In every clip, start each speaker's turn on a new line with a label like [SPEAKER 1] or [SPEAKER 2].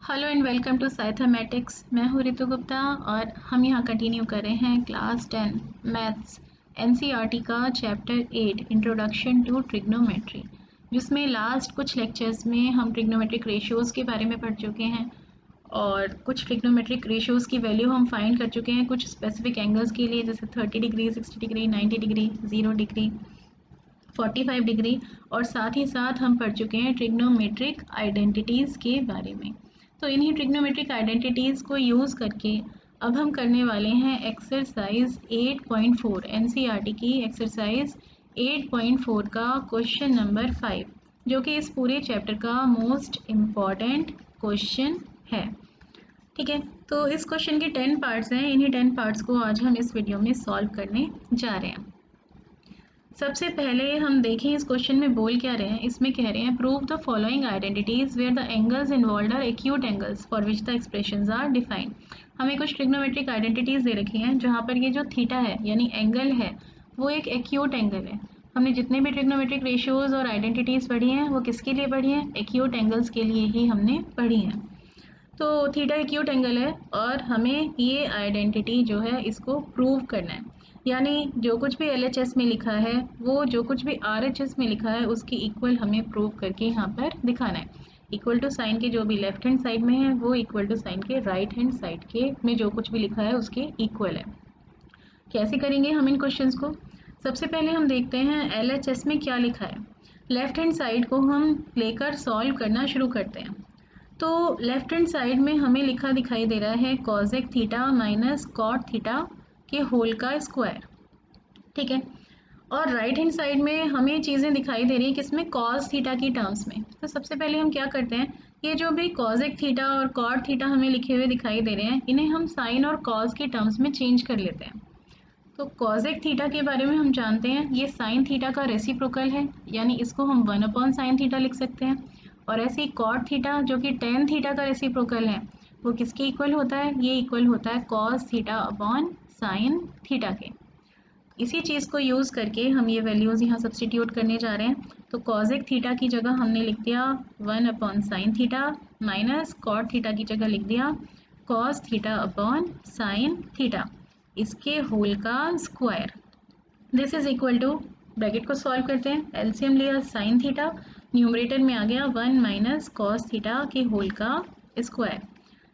[SPEAKER 1] Hello and welcome to साइथमेटिक्स। मैं हूँ रितु गुप्ता और हम यहाँ कंटिन्यू कर रहे हैं क्लास 10 मैथ्स एनसीईआरटी का चैप्टर 8 इंट्रोडक्शन टू ट्रिग्नोमेट्री, जिसमें लास्ट कुछ लेक्चर्स में हम ट्रिग्नोमेट्रिक रेशियोज़ के बारे में पढ़ चुके हैं और कुछ ट्रिग्नोमेट्रिक रेशियोज़ की वैल्यू हम फाइंड कर चुके हैं कुछ स्पेसिफिक एंगल्स के लिए, जैसे 30 degree, 60 degree, 90 degree, 0 degree, 45 degree. और साथ ही साथ हम पढ़ चुके हैं ट्रिग्नोमेट्रिक आइडेंटिटीज़ के बारे में। तो इन्हीं ट्रिग्नोमेट्रिक आइडेंटिटीज़ को यूज़ करके अब हम करने वाले हैं एक्सरसाइज 8.4, एनसीईआरटी की एक्सरसाइज 8.4 का क्वेश्चन नंबर 5, जो कि इस पूरे चैप्टर का मोस्ट इम्पॉर्टेंट क्वेश्चन है। ठीक है, तो इस क्वेश्चन के 10 पार्ट्स हैं। इन्हीं 10 पार्ट्स को आज हम इस वीडियो में सॉल्व करने जा रहे हैं। सबसे पहले हम देखें इस क्वेश्चन में बोल क्या रहे हैं। इसमें कह रहे हैं prove the following identities where the angles involved are acute angles for which the expressions are defined. हमें कुछ ट्रिग्नोमेट्रिक आइडेंटिटीज दे रखी हैं जहाँ पर ये जो थीटा है यानी एंगल है वो एक एक्यूट एंगल है। हमने जितने भी ट्रिग्नोमेट्रिक रेशियोज और आइडेंटिटीज पढ़ी हैं वो किसके लिए पढ़ी हैं? एक्यूट एंगल्स के लिए ही हमने पढ़ी हैं। तो थीटा एक्यूट एंगल है और हमें ये आइडेंटिटी जो है इसको प्रूव करना है, यानी जो कुछ भी LHS में लिखा है वो जो कुछ भी RHS में लिखा है उसकी इक्वल हमें प्रूव करके यहाँ पर दिखाना है। इक्वल टू साइन के जो भी लेफ्ट हैंड साइड में है वो इक्वल टू साइन के राइट हैंड साइड के में जो कुछ भी लिखा है उसके इक्वल है। कैसे करेंगे हम इन क्वेश्चंस को? सबसे पहले हम देखते हैं LHS में क्या लिखा है। लेफ्ट हैंड साइड को हम लेकर सॉल्व करना शुरू करते हैं। तो लेफ्ट हैंड साइड में हमें लिखा दिखाई दे रहा है cosec theta minus cot theta के होल का स्क्वायर। ठीक है, और राइट हैंड साइड में हमें चीज़ें दिखाई दे रही हैं किसमें? कॉस थीटा की टर्म्स में। तो सबसे पहले हम क्या करते हैं, ये जो भी कॉसेक थीटा और कॉट थीटा हमें लिखे हुए दिखाई दे रहे हैं इन्हें हम साइन और कॉस की टर्म्स में चेंज कर लेते हैं। तो कॉसेक थीटा के बारे में हम जानते हैं ये साइन थीटा का रेसिप्रोकल है, यानी इसको हम 1/sin थीटा लिख सकते हैं। और ऐसे ही कॉट थीटा जो कि टेन थीटा का रेसिप्रोकल है वो किसके इक्वल होता है? ये इक्वल होता है cos theta upon sine theta के। इसी चीज़ को यूज़ करके हम ये वैल्यूज़ यहाँ सब्सटीट्यूट करने जा रहे हैं। तो कॉसेक थीटा की जगह हमने लिख दिया 1/sin theta minus cot theta की जगह लिख दिया cos theta upon sine theta, इसके होल का square. This is equal to, bracket को सॉल्व करते हैं, एलसीएम लिया साइन थीटा, न्यूमरेटर में आ गया 1 माइनस कॉस थीटा के होल का स्क्वायर,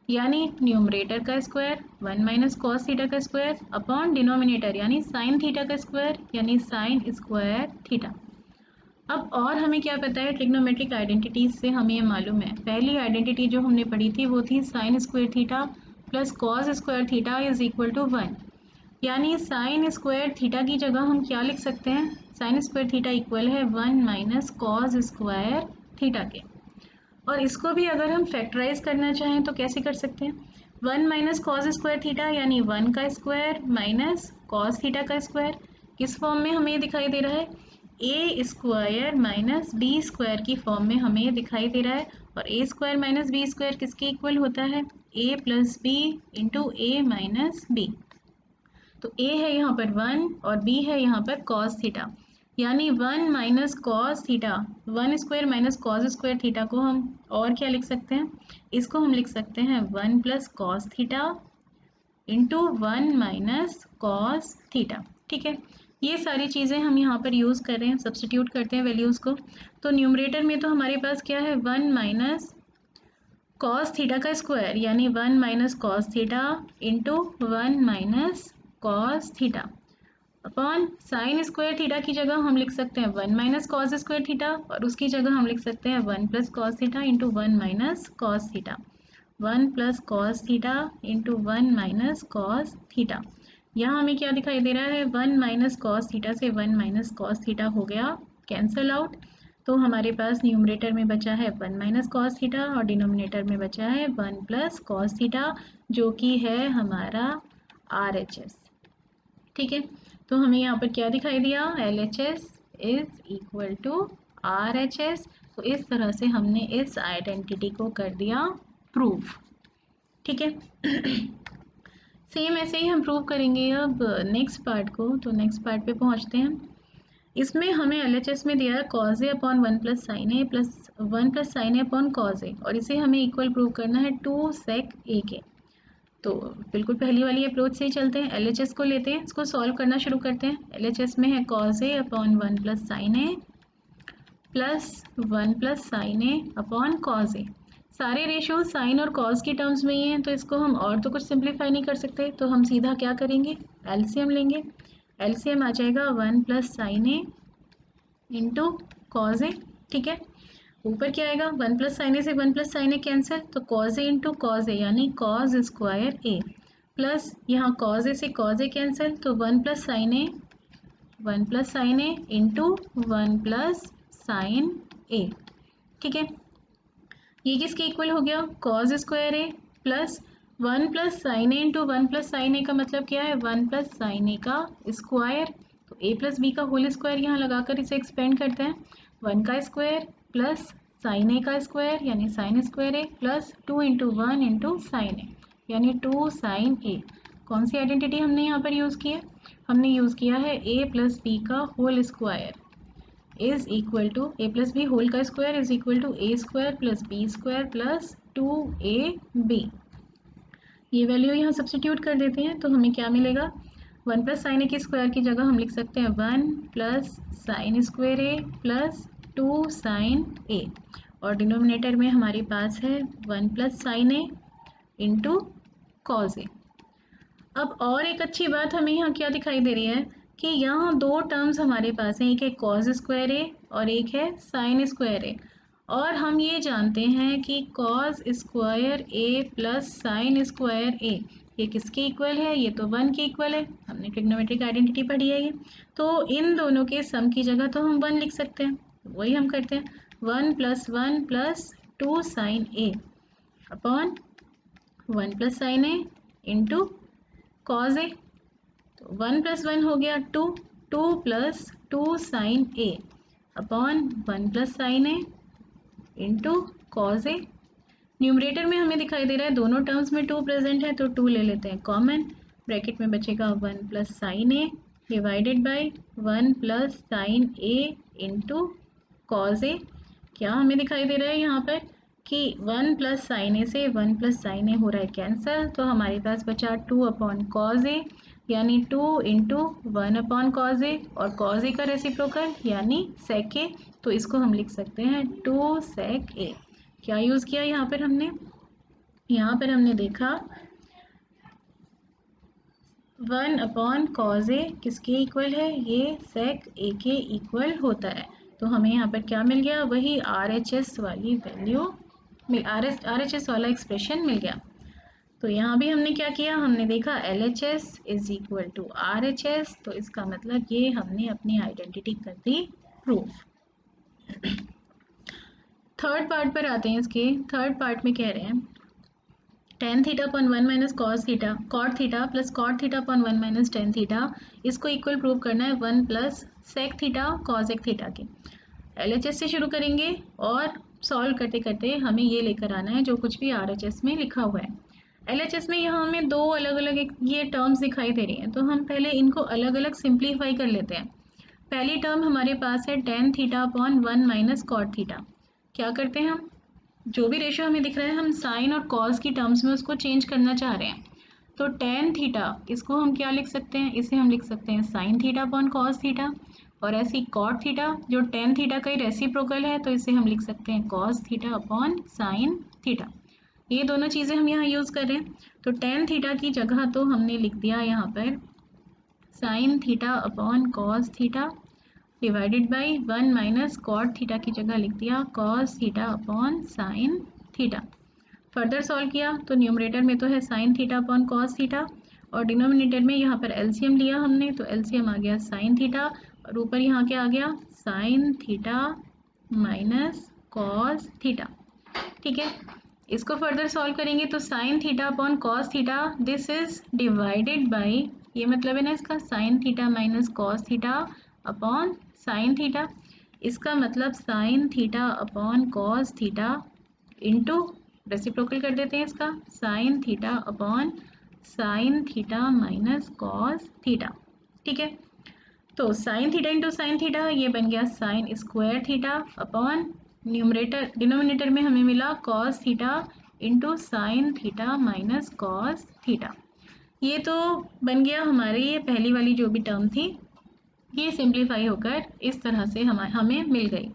[SPEAKER 1] यानी न्यूमरेटर का स्क्वायर 1 माइनस कॉस थीटा का स्क्वायर अपॉन डिनोमिनेटर यानी साइन थीटा का स्क्वायर यानी साइन स्क्वायर थीटा। अब और हमें क्या पता है ट्रिग्नोमेट्रिक आइडेंटिटीज से? हमें ये मालूम है पहली आइडेंटिटी जो हमने पढ़ी थी वो थी sine square theta plus cos square theta is equal to 1, यानी साइन स्क्वायर थीटा की जगह हम क्या लिख सकते हैं? साइन स्क्वायर थीटा इक्वल है 1 माइनस कॉस स्क्वायर थीटा के। और इसको भी अगर हम फैक्टराइज करना चाहें तो कैसे कर सकते हैं? 1 माइनस कॉस स्क्वायर थीटा यानी 1 का स्क्वायर माइनस कॉस थीटा का स्क्वायर, किस फॉर्म में हमें दिखाई दे रहा है? A square minus b square की फॉर्म में हमें दिखाई दे रहा है। और ए स्क्वायर माइनस बी स्क्वायर किसके इक्वल होता है? ए प्लस बी इंटू ए माइनस बी। तो a है यहाँ पर 1 और b है यहाँ पर cos थीटा, यानी 1 minus cos theta, 1 square minus cos square theta को हम और क्या लिख सकते हैं? इसको हम लिख सकते हैं 1 plus cos theta into 1 minus cos theta. ठीक है, ये सारी चीज़ें हम यहाँ पर यूज़ कर रहे हैं, सब्सटीट्यूट करते हैं वैल्यूज़ को। तो न्यूमरेटर में तो हमारे पास क्या है? 1 माइनस कॉस थीटा का स्क्वायर यानी 1 minus cos theta into 1 minus cos theta upon sign square theta की जगह हम लिख सकते हैं 1 माइनस कॉस स्क्वायर थीटा और उसकी जगह हम लिख सकते हैं 1 plus cos theta into 1 minus cos theta, 1 plus cos theta into 1 minus cos theta. यहाँ हमें क्या दिखाई दे रहा है? 1 माइनस कॉस थीटा से 1 माइनस कॉस थीटा हो गया कैंसल आउट। तो हमारे पास न्यूमरेटर में बचा है 1 माइनस कॉस थीटा और डिनोमिनेटर में बचा है 1 प्लस कॉस थीटा, जो कि है हमारा RHS। ठीक है, तो हमें यहाँ पर क्या दिखाई दिया? LHS is equal to RHS। तो इस तरह से हमने इस आइडेंटिटी को कर दिया प्रूफ। ठीक है, सेम ऐसे ही हम प्रूव करेंगे अब नेक्स्ट पार्ट को। तो नेक्स्ट पार्ट पे पहुँचते हैं। इसमें हमें LHS में दिया है cos a upon 1 plus sine A plus 1 plus sine A upon cos a, और इसे हमें इक्वल प्रूव करना है 2 sec a के। तो बिल्कुल पहली वाली अप्रोच से ही चलते हैं, LHS को लेते हैं, इसको सॉल्व करना शुरू करते हैं। LHS में है cos a upon 1 plus sine A plus 1 plus sine A upon cos a। सारे रेशियो साइन और कॉस की टर्म्स में ही हैं, तो इसको हम और तो कुछ सिंप्लीफाई नहीं कर सकते, तो हम सीधा क्या करेंगे, एलसीएम लेंगे। एलसीएम आ जाएगा 1 प्लस साइन ए इंटू कॉज ए। ठीक है, ऊपर क्या आएगा, 1 प्लस साइन ए से 1 प्लस साइन ए कैंसिल, तो cos A into cos A यानी कॉज स्क्वायर ए, प्लस यहाँ कॉज ए से कॉज ए कैंसिल, तो 1 plus sine A 1 plus sine A into 1 plus sine ए। ठीक है, ये किसके इक्वल हो गया, कॉज स्क्वायर ए प्लस 1 प्लस साइन ए इंटू 1 प्लस साइन ए का मतलब क्या है, 1 प्लस साइन ए का स्क्वायर। तो a प्लस बी का होल स्क्वायर यहाँ लगाकर इसे एक्सपेंड करते हैं, 1 का स्क्वायर प्लस साइन ए का स्क्वायर यानी साइन स्क्वायर ए प्लस 2 इंटू 1 इंटू साइन ए यानी 2 साइन ए। कौन सी आइडेंटिटी हमने यहाँ पर यूज़ की है, हमने यूज़ किया है a प्लस बी का whole square is equal to A plus B whole का square is equal to A square plus B square plus 2ab। ये वैल्यू यहाँ सब्स्टिट्यूट कर देते हैं, तो हमें क्या मिलेगा, 1 प्लस साइन ए के स्क्वायर की जगह हम लिख सकते हैं 1 प्लस साइन स्क्वायर ए प्लस 2 साइन ए, और डिनोमिनेटर में हमारे पास है 1 प्लस साइन ए इंटू कॉज ए। अब और एक अच्छी बात हमें यहाँ क्या दिखाई दे रही है कि यहाँ दो टर्म्स हमारे पास हैं, एक है कॉज स्क्वायर ए और एक है साइन स्क्वायर ए, और हम ये जानते हैं कि cause square A plus sign square A ये किसके इक्वल है, ये तो 1 के इक्वल है, हमने ट्रिग्नोमेट्रिक आइडेंटिटी पढ़ी है ये। तो इन दोनों के सम की जगह तो हम 1 लिख सकते हैं, वही हम करते हैं, 1 plus 1 plus 2 sign A upon 1 plus sine A into cos A. तो 1 प्लस 1 हो गया 2, 2 plus 2 sign A upon 1 plus sine A into cos A. Numerator में हमें दिखाई दे रहा है दोनों टर्म्स में 2 प्रेजेंट है, तो 2 ले लेते हैं कॉमन, ब्रैकेट में बचेगा 1 plus sine A divided by 1 plus sine A into cos A. क्या हमें दिखाई दे रहा है यहाँ पर कि 1 प्लस साइन ए से 1 प्लस साइन ए हो रहा है कैंसिल, तो हमारे पास बचा 2 अपॉन कॉज ए यानी 2 इंटू 1 अपॉन कॉज ए, और कॉज ए का रेसिप्रोकल यानी सेक ए, तो इसको हम लिख सकते हैं 2 सेक ए। क्या यूज़ किया यहाँ पर हमने, यहाँ पर हमने देखा 1 अपॉन कॉज ए किसके इक्वल है, ये सेक ए के इक्वल होता है, तो हमें यहाँ पर क्या मिल गया, वही RHS वाली वैल्यू RHS वाला एक्सप्रेशन मिल गया। तो यहाँ भी हमने क्या किया, हमने देखा LHS is equal to RHS, तो इसका मतलब ये हमने अपनी आइडेंटिटी कर दी प्रूफ। थर्ड पार्ट पर आते हैं, इसके थर्ड पार्ट में कह रहे हैं tan theta upon 1 minus cos theta cot theta plus cot theta upon 1 minus tan theta, इसको इक्वल प्रूव करना है 1 plus sec theta cosec theta के। LHS से शुरू करेंगे और सॉल्व करते करते हमें ये लेकर आना है जो कुछ भी RHS में लिखा हुआ है। LHS में यहाँ हमें दो अलग अलग ये टर्म्स दिखाई दे रही हैं, तो हम पहले इनको अलग अलग सिंप्लीफाई कर लेते हैं। पहली टर्म हमारे पास है tan theta upon 1 minus cot theta. क्या करते हैं हम, जो भी रेशियो हमें दिख रहा है हम साइन और कॉस की टर्म्स में उसको चेंज करना चाह रहे हैं, तो tan थीटा इसको हम क्या लिख सकते हैं, इसे हम लिख सकते हैं sine theta upon cos theta, और ऐसी कॉट थीटा जो tan थीटा का ही रेसिप्रोकल है, तो इसे हम लिख सकते हैं cos theta upon sine theta. ये दोनों चीज़ें हम यहाँ यूज़ कर रहे हैं, तो tan थीटा की जगह तो हमने लिख दिया यहाँ पर sine theta upon cos theta divided by 1 minus cot theta की जगह लिख दिया cos theta upon sine theta. Further solve किया तो न्यूमरेटर में तो है sine theta upon cos theta, और डिनोमिनेटर में यहाँ पर एलसीएम लिया हमने, तो एलसीएम आ गया साइन थीटा, और ऊपर यहाँ क्या आ गया sign theta minus cos theta. ठीक है, इसको फर्दर सॉल्व करेंगे तो sign theta upon cos theta this is divided by, ये मतलब है ना इसका sign theta minus cos theta upon sine theta, इसका मतलब sign theta upon cos theta into reciprocal कर देते हैं इसका sign theta upon sine theta minus cos theta. ठीक है, तो sine theta into sine theta, ये बन गया sign square theta upon numerator denominator में हमें मिला cos theta into sine theta minus cos theta. ये तो बन गया हमारे ये पहली वाली जो भी टर्म थी, ये सिंप्लीफाई होकर इस तरह से हमें मिल गई।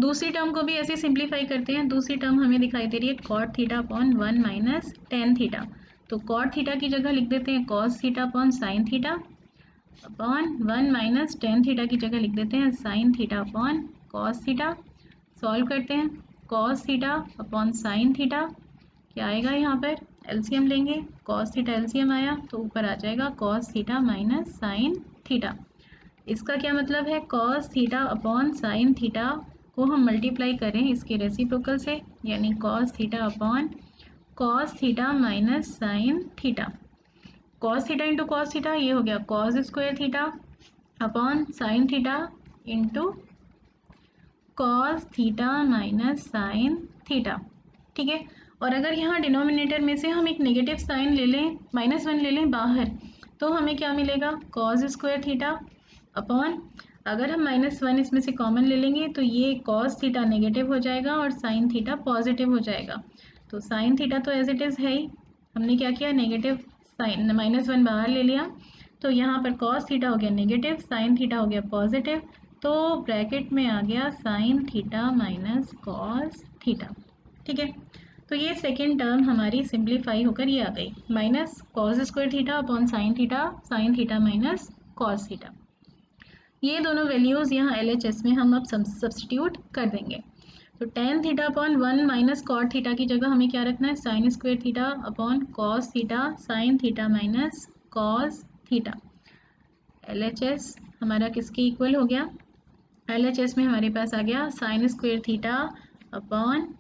[SPEAKER 1] दूसरी टर्म को भी ऐसे सिंप्लीफाई करते हैं। दूसरी टर्म हमें दिखाई दे रही है cot theta upon 1 minus tan theta. तो कॉट थीटा की जगह लिख देते हैं cos theta upon sine theta upon 1 minus tan theta की जगह लिख देते हैं sine theta upon cos theta. Solve करते हैं, cos theta upon sine theta, क्या आएगा यहाँ पर एलसीएम लेंगे, कॉस थीटा एलसीएम आया तो ऊपर आ जाएगा cos theta minus sine theta. इसका क्या मतलब है, cos theta upon sine theta को हम मल्टीप्लाई करें इसके रेसिप्रोकल से, यानी cos theta upon cos theta minus sign theta. Cos theta into cos theta, ये हो गया cos square theta upon sine theta into cos theta minus sine theta. ठीक है, और अगर यहाँ डिनोमिनेटर में से हम एक नेगेटिव साइन ले लें, -1 ले लें बाहर, तो हमें क्या मिलेगा, कॉस स्क्वायर थीटा अपॉन, अगर हम -1 इसमें से कॉमन ले लेंगे तो ये कॉस थीटा नेगेटिव हो जाएगा और साइन थीटा पॉजिटिव हो जाएगा। तो साइन थीटा तो एज इट इज़ है ही, हमने क्या किया, नेगेटिव साइन -1 बाहर ले लिया, तो यहाँ पर कॉस थीटा हो गया नेगेटिव, साइन थीटा हो गया पॉजिटिव, तो ब्रैकेट में आ गया sign theta minus cos theta. ठीक है, तो ये सेकेंड टर्म हमारी सिंप्लीफाई होकर ये आ गई, minus cos square theta upon sine theta minus cos theta. ये दोनों वैल्यूज़ यहाँ LHS में हम अब सब्सटीट्यूट कर देंगे। तो tan theta upon 1 minus cot theta की जगह हमें क्या रखना है, sine square theta upon cos theta sine theta minus cos theta. LHS हमारा किसके इक्वल हो गया, LHS में हमारे पास आ गया sign square theta upon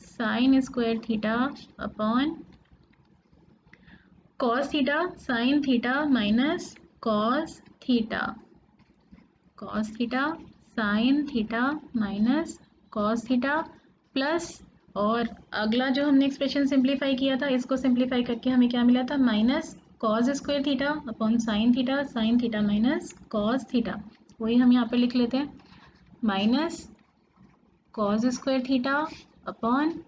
[SPEAKER 1] sign square theta upon cos theta sine theta minus cos theta, cos theta sine theta minus cos theta plus, और अगला जो हमने एक्सप्रेशन सिंप्लीफाई किया था इसको सिंप्लीफाई करके हमें क्या मिला था, minus cos square theta upon sine theta minus cos theta. वही हम यहाँ पे लिख लेते हैं, minus cos square theta upon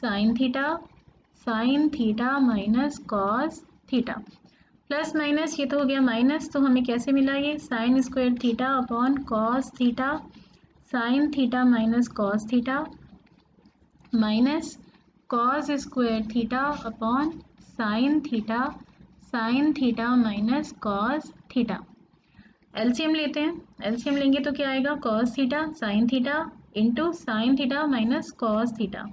[SPEAKER 1] sine theta minus cos theta, plus minus ये तो हो गया माइनस, तो हमें कैसे मिला ये, sign square theta upon cos theta sine theta minus cos theta minus cos square theta upon sine theta minus cos theta. LCM लेते हैं, एलसीएम लेंगे तो क्या आएगा, cos theta sine theta into sine theta minus cos theta,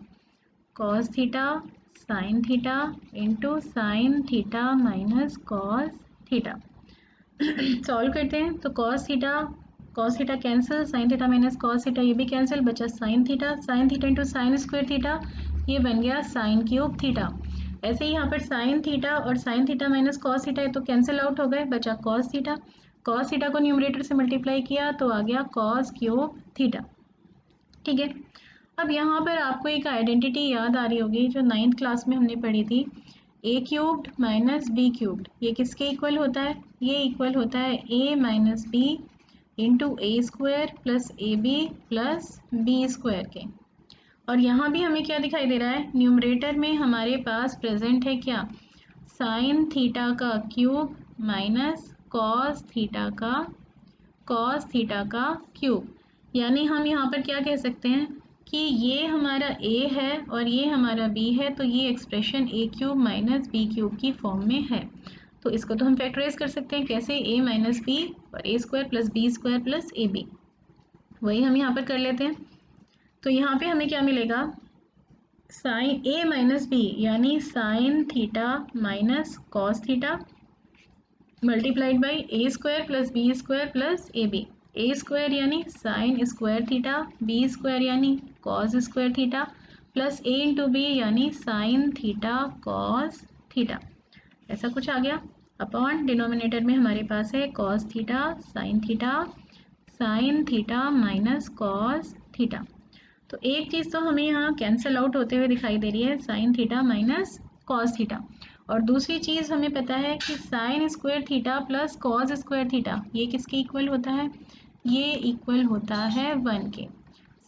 [SPEAKER 1] cos theta sine theta into sine theta minus cos theta. Solve करते हैं, तो cos theta cancel, sign theta minus cos theta ये भी कैंसिल, बचा sine theta into sine square theta, ये बन गया sine cube theta. ऐसे ही यहाँ पर साइन थीटा और sign theta minus cos theta तो कैंसिल आउट हो गए, बचा कॉस थीटा को न्यूमरेटर से मल्टीप्लाई किया तो आ गया कॉस क्यूब थीटा। ठीक है, अब यहाँ पर आपको एक आइडेंटिटी याद आ रही होगी जो 9th क्लास में हमने पढ़ी थी, a cubed minus b cubed, ये किसके इक्वल होता है, ये इक्वल होता है a minus b into a square plus A b plus B square के। और यहाँ भी हमें क्या दिखाई दे रहा है, न्यूमरेटर में हमारे पास प्रेजेंट है क्या, साइन थीटा का क्यूब माइनस कॉस थीटा का क्यूब, यानी हम यहाँ पर क्या कह सकते हैं कि ये हमारा a है और ये हमारा b है, तो ये expression a cube minus b cube की फॉर्म में है। तो इसको तो हम फैक्टराइज कर सकते हैं, कैसे, a माइनस बी और a square plus B square plus A b, वही हम यहाँ पर कर लेते हैं। तो यहाँ पे हमें क्या मिलेगा, साइन a माइनस बी यानी sine theta minus cos theta multiplied by A square plus B square plus A B, A square यानी sine square theta, B square यानी cos square theta plus A into B यानी sine theta cos theta, ऐसा कुछ आ गया। Upon denominator में हमारे पास है cos theta sine theta minus cos theta. तो एक चीज़ तो हमें यहाँ कैंसिल आउट होते हुए दिखाई दे रही है, sine theta minus cos theta, और दूसरी चीज़ हमें पता है कि sign square theta plus cos square theta ये किसके इक्वल होता है, ये इक्वल होता है 1 के।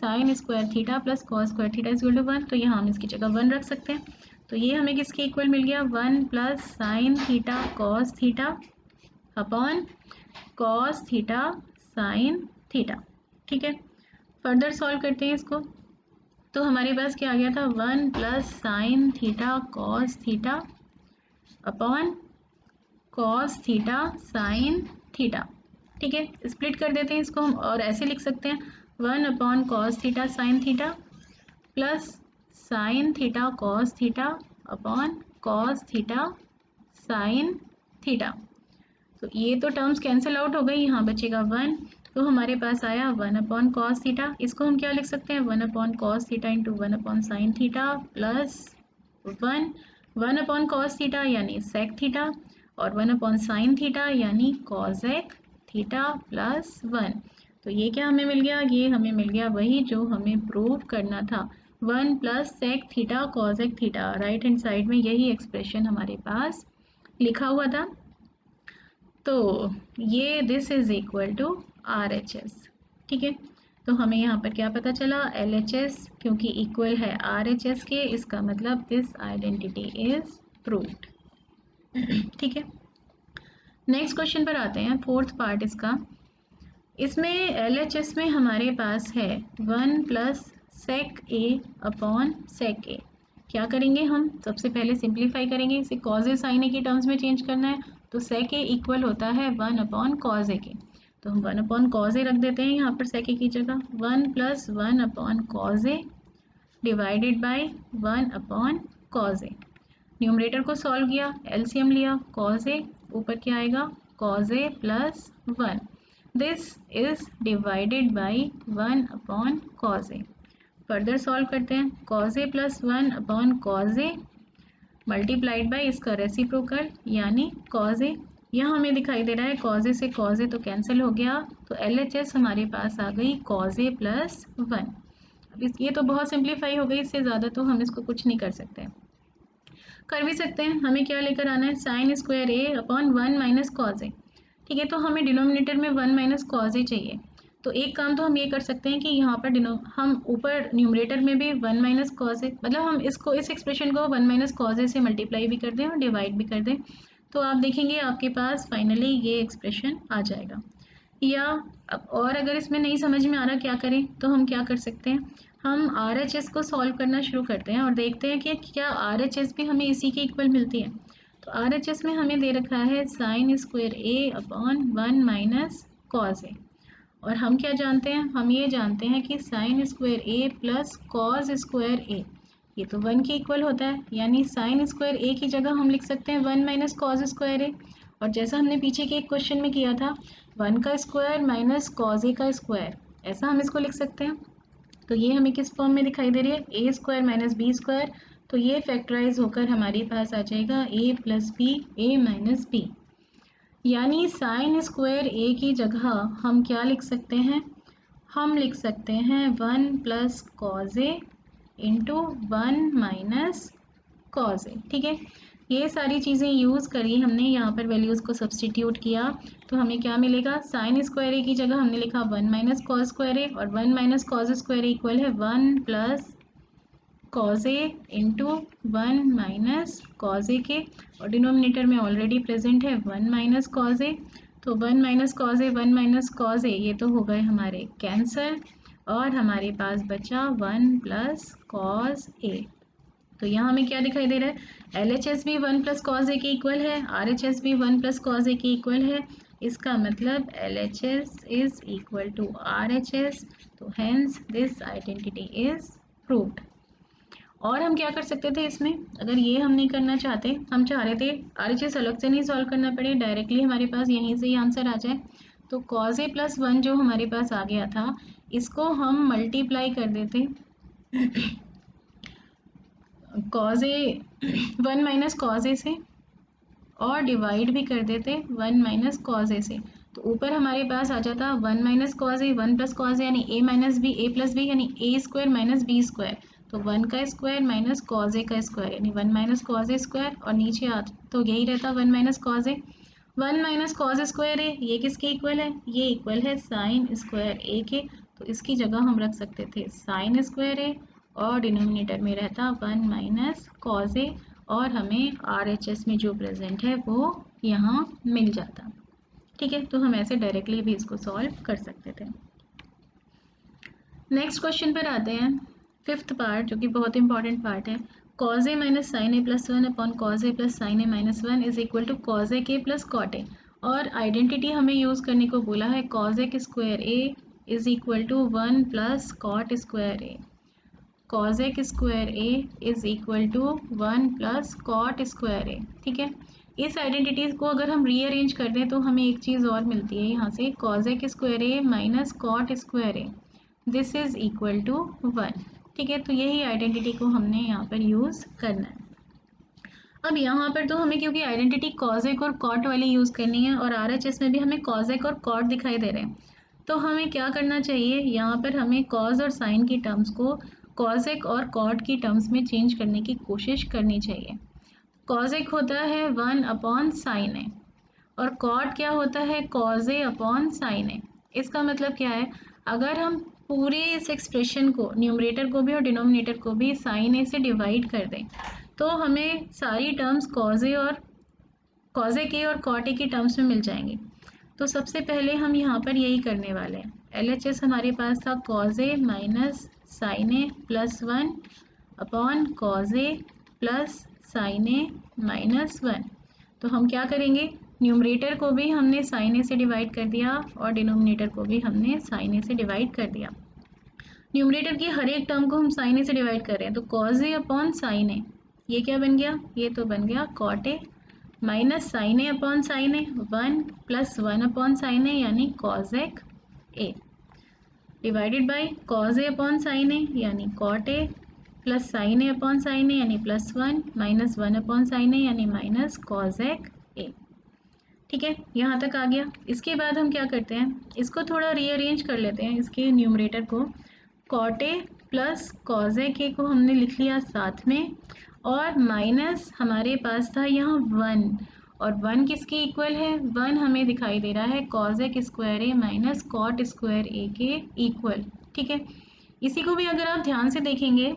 [SPEAKER 1] Sine square theta plus cos square theta is equal to 1, तो यहाँ हम इसकी जगह 1 रख सकते हैं। तो ये हमें किसके इक्वल मिल गया, 1 plus sign theta cos theta upon cos theta sine theta. ठीक है, फर्दर सॉल्व करते हैं इसको। तो हमारे पास क्या आ गया था, 1 plus sign theta cos theta upon cos theta sine theta. ठीक है, स्प्लिट कर देते हैं इसको हम और ऐसे लिख सकते हैं 1 upon cos theta sine theta plus sign theta cos theta upon cos theta sine theta. तो ये तो टर्म्स कैंसिल आउट हो गई, यहाँ बचेगा 1। तो हमारे पास आया 1 अपॉन कॉस थीटा। इसको हम क्या लिख सकते हैं, 1 upon cos theta into 1 upon sine theta plus 1 upon cos theta यानी सेक थीटा और 1 अपॉन साइन थीटा यानी कॉसेक थीटा प्लस 1। तो ये क्या हमें मिल गया, ये हमें मिल गया वही जो हमें प्रूव करना था, 1 plus sec theta cosec theta. Right hand side में यही एक्सप्रेशन हमारे पास लिखा हुआ था। तो ये this is equal to RHS। ठीक है, तो हमें यहाँ पर क्या पता चला, LHS क्योंकि इक्वल है RHS के, इसका मतलब दिस आइडेंटिटी इज प्रूव्ड। ठीक है, नेक्स्ट क्वेश्चन पर आते हैं, फोर्थ पार्ट इसका। इसमें LHS में हमारे पास है 1 प्लस सेक ए अपॉन सेक ए। क्या करेंगे हम, सबसे पहले सिंप्लीफाई करेंगे, इसे कॉज ए साइन ए के टर्म्स में चेंज करना है। तो सेक ए इक्वल होता है 1 अपॉन कॉज ए के, तो हम 1 अपॉन कॉज ए रख देते हैं यहाँ पर सेक ए की जगह। 1 plus 1 upon cos A divided by 1 upon cos A. Numerator को सॉल्व किया, एलसीएम लिया, कॉज ए ऊपर क्या आएगा, cause A plus 1। This is divided by 1 upon cos A. Further solve करते हैं, cos A plus 1 upon cos A multiplied by इसका reciprocal यानी कॉज ए। यहाँ हमें दिखाई दे रहा है कॉज ए से कॉज ए तो कैंसिल हो गया, तो LHS हमारे पास आ गई कॉज ए प्लस 1। अब ये तो बहुत सिंप्लीफाई हो गई, इससे ज़्यादा तो हम इसको कुछ नहीं कर सकते, कर भी सकते हैं। हमें क्या लेकर आना है, साइन स्क्वायर ए अपॉन 1 माइनस कॉज ए। ठीक है, तो हमें डिनोमिनेटर में 1 माइनस कॉज ए चाहिए। तो एक काम तो हम ये कर सकते हैं कि यहाँ पर हम ऊपर न्यूमरेटर में भी 1 माइनस कॉज ए, मतलब हम इसको इस एक्सप्रेशन को 1 माइनस कॉज ए से मल्टीप्लाई भी कर दें और डिवाइड भी कर दें, तो आप देखेंगे आपके पास फाइनली ये एक्सप्रेशन आ जाएगा। या अब और अगर इसमें नहीं समझ में आ रहा क्या करें, तो हम क्या कर सकते हैं, हम RHS को सॉल्व करना शुरू करते हैं और देखते हैं कि क्या RHS भी हमें इसी के इक्वल मिलती है। तो RHS में हमें दे रखा है साइन स्क्वायर ए अपॉन 1 माइनस कॉज ए, और हम क्या जानते हैं, हम ये जानते हैं कि sign square A plus cos square A ये तो 1 के इक्वल होता है, यानी साइन स्क्वायर ए की जगह हम लिख सकते हैं 1 माइनस कॉज स्क्वायर ए। और जैसा हमने पीछे के एक क्वेश्चन में किया था 1 का स्क्वायर माइनस कॉज ए का स्क्वायर, ऐसा हम इसको लिख सकते हैं। तो ये हमें किस फॉर्म में दिखाई दे रही है, a square minus b square. तो ये फैक्टराइज होकर हमारे पास आ जाएगा ए प्लस बी ए माइनस बी, यानी साइन स्क्वायर ए की जगह हम क्या लिख सकते हैं, हम लिख सकते हैं 1 प्लस कॉज ए इंटू 1 माइनस कॉज ए। ठीक है, ये सारी चीज़ें यूज़ करी हमने, यहाँ पर वैल्यूज़ को सब्सटीट्यूट किया, तो हमें क्या मिलेगा, साइन स्क्वायर ए की जगह हमने लिखा 1 माइनस कॉज स्क्वायर ए, और 1 माइनस कॉज स्क्वायर ए इक्वल है 1 प्लस कॉज ए इंटू 1 माइनस कॉज ए के, और डिनोमिनेटर में ऑलरेडी प्रेजेंट है 1 माइनस कॉज ए। तो 1 माइनस कॉज ए 1 माइनस कॉज ए ये तो हो गए हमारे कैंसल, और हमारे पास बचा 1 प्लस कॉज ए। तो यहाँ हमें क्या दिखाई दे रहा है, LHS भी 1 प्लस कॉज ए के इक्वल है, RHS भी 1 प्लस कॉज ए के इक्वल है, इसका मतलब LHS is equal to RHS। तो hence this identity is proved. और हम क्या कर सकते थे इसमें, अगर ये हम नहीं करना चाहते, हम चाह रहे थे RHS अलग से नहीं सॉल्व करना पड़े, डायरेक्टली हमारे पास यहीं से ही आंसर आ जाए, तो कॉज ए प्लस 1 जो हमारे पास आ गया था इसको हम मल्टीप्लाई कर देते कॉज ए 1 माइनस कॉज ए से, और डिवाइड भी कर देते 1 माइनस कॉज ए से। तो ऊपर हमारे पास आ जाता 1 minus cos A 1 plus cos A यानी ए minus b a plus B यानी ए स्क्वायर माइनस बी स्क्वायर। तो 1 का स्क्वायर माइनस कॉज ए का स्क्वायर यानी 1 माइनस कॉज ए स्क्वायर, और नीचे आ तो यही रहता 1 minus cos A. 1 minus cos square A ये किसके इक्वल है, ये इक्वल है साइन स्क्वायर ए के, तो इसकी जगह हम रख सकते थे साइन स्क्वायर ए और डिनोमिनेटर में रहता 1 माइनस कॉज ए, और हमें RHS में जो प्रेजेंट है वो यहाँ मिल जाता। ठीक है, तो हम ऐसे डायरेक्टली भी इसको सॉल्व कर सकते थे। नेक्स्ट क्वेश्चन पर आते हैं, फिफ्थ पार्ट जो कि बहुत इंपॉर्टेंट पार्ट है। Cos A minus sine A plus 1 upon cos A plus sine A minus 1 is equal to cos ए के प्लस कॉट ए, और आइडेंटिटी हमें यूज़ करने को बोला है cos A square A is equal to 1 plus cot square A. Cos A square A is equal to 1 plus cot square A. ठीक है, इस आइडेंटिटीज को अगर हम रीअरेंज कर दें तो हमें एक चीज़ और मिलती है यहाँ से, cos A square a minus cot square a, this is equal to 1। ठीक है, तो यही आइडेंटिटी को हमने यहाँ पर यूज़ करना है। अब यहाँ पर तो हमें क्योंकि आइडेंटिटी कॉजेक और कॉट वाली यूज़ करनी है और RHS में भी हमें कॉजेक और कॉट दिखाई दे रहे हैं, तो हमें क्या करना चाहिए, यहाँ पर हमें कॉज और साइन की टर्म्स को कॉजेक और कॉट की टर्म्स में चेंज करने की कोशिश करनी चाहिए। कॉजेक होता है 1 अपॉन साइन ए और कॉट क्या होता है कॉज ए अपॉन साइन ए। इसका मतलब क्या है, अगर हम पूरे इस एक्सप्रेशन को न्यूमरेटर को भी और डिनोमिनेटर को भी साइन ए से डिवाइड कर दें तो हमें सारी टर्म्स कॉज ए के और कॉट ए की टर्म्स में मिल जाएंगी। तो सबसे पहले हम यहाँ पर यही करने वाले हैं। LHS हमारे पास था cause A minus sine A plus 1 upon cos A plus sine A minus 1। तो हम क्या करेंगे, न्यूमरेटर को भी हमने साइन ए से डिवाइड कर दिया और डिनोमिनेटर को भी हमने साइन ए से डिवाइड कर दिया। न्यूमरेटर की हर एक टर्म को हम साइन ए से डिवाइड कर रहे हैं, तो कॉज ए अपॉन साइन ए, ये क्या बन गया, ये तो बन गया cot A, minus sine A upon sine A 1 plus 1 upon sine ए यानी cosec A, divided by cos A upon sine ए यानी cot A, plus sine A upon sine ए यानी प्लस 1 माइनस 1 अपॉन साइन ए यानी माइनस कॉजेक ए। ठीक है, यहाँ तक आ गया। इसके बाद हम क्या करते हैं, इसको थोड़ा रीअरेंज कर लेते हैं, इसके न्यूमरेटर को कॉट ए प्लस कॉज ए के को हमने लिख लिया साथ में, और माइनस हमारे पास था यहाँ 1, और 1 किसके इक्वल है, 1 हमें दिखाई दे रहा है cos A square a minus cot square ए के इक्वल। ठीक है, इसी को भी अगर आप ध्यान से देखेंगे